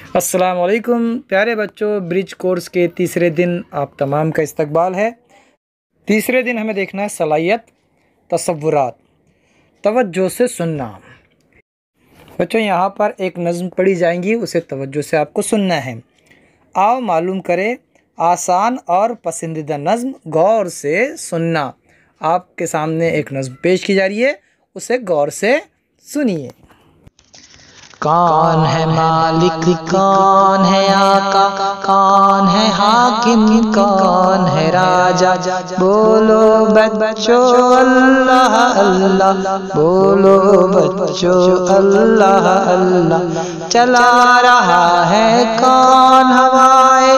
अस्सलाम वालेकुम प्यारे बच्चों, ब्रिज कोर्स के तीसरे दिन आप तमाम का इस्तकबाल है। तीसरे दिन हमें देखना है सलाहियत, तसव्वुरात, तवज्जो से सुनना। बच्चों यहाँ पर एक नज़्म पढ़ी जाएंगी, उसे तवज्जो से आपको सुनना है। आओ मालूम करें आसान और पसंदीदा नज़्म, गौर से सुनना। आपके सामने एक नज़्म पेश की जा रही है, उसे गौर से सुनिए। कौन है मालिक, कौन है आका, कौन है हाकिम, कौन है राजा। बोलो बच्चों अल्लाह अल्लाह, बोलो बच्चों अल्लाह अल्लाह। चला रहा है कौन हवाएं,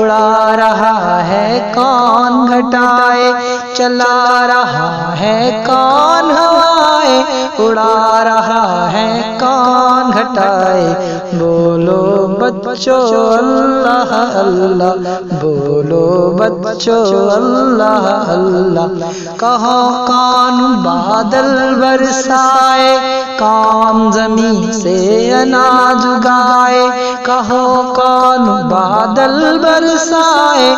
उड़ा रहा है कौन घटाए। चला रहा है कौन हवाएं, उड़ा रहा है कौन घटाए। बोलो बच्चों अल्लाह अल्लाह, बोलो बच्चों अल्लाह अल्लाह। कहो कौन बादल बरसाए, कौन जमीन से अनाज उगाए। कहो कौन बादल बरसाए,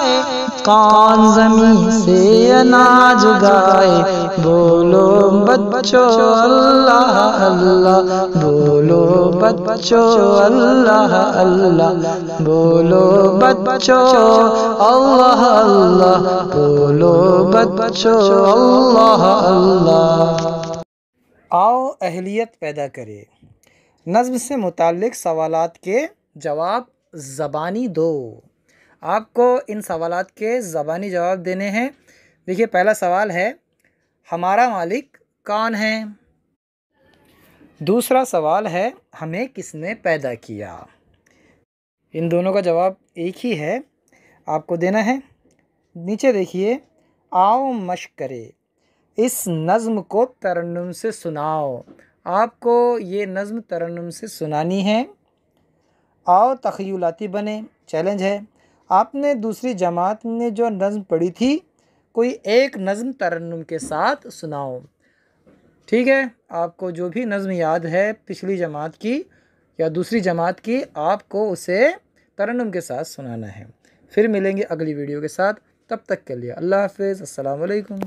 कौन जमीन से अनाज उगाए। बोलो बच्चों अल्लाह अल्लाह, बोलो बच्चों अल्लाह अल्लाह, बोलो बच्चों अल्लाह अल्लाह, बोलो बच्चों अल्लाह अल्लाह। आओ अहलियत पैदा करें, नज़्म से मुताल्लिक़ सवालात के जवाब ज़बानी दो। आपको इन सवालात के ज़बानी जवाब देने हैं। देखिए, पहला सवाल है हमारा मालिक कौन है। दूसरा सवाल है हमें किसने पैदा किया। इन दोनों का जवाब एक ही है, आपको देना है। नीचे देखिए, आओ मश्क करें, इस नज़्म को तरन्नुम से सुनाओ। आपको ये नज़्म तरन्नुम से सुनानी है। आओ तख़य्युलाती बने, चैलेंज है। आपने दूसरी जमात ने जो नज़्म पढ़ी थी, कोई एक नज़्म तरन्नुम के साथ सुनाओ। ठीक है, आपको जो भी नज़्म याद है पिछली जमात की या दूसरी जमात की, आपको उसे तरन्नुम के साथ सुनाना है। फिर मिलेंगे अगली वीडियो के साथ, तब तक के लिए अल्लाह हाफ़िज़, अस्सलाम वालेकुम।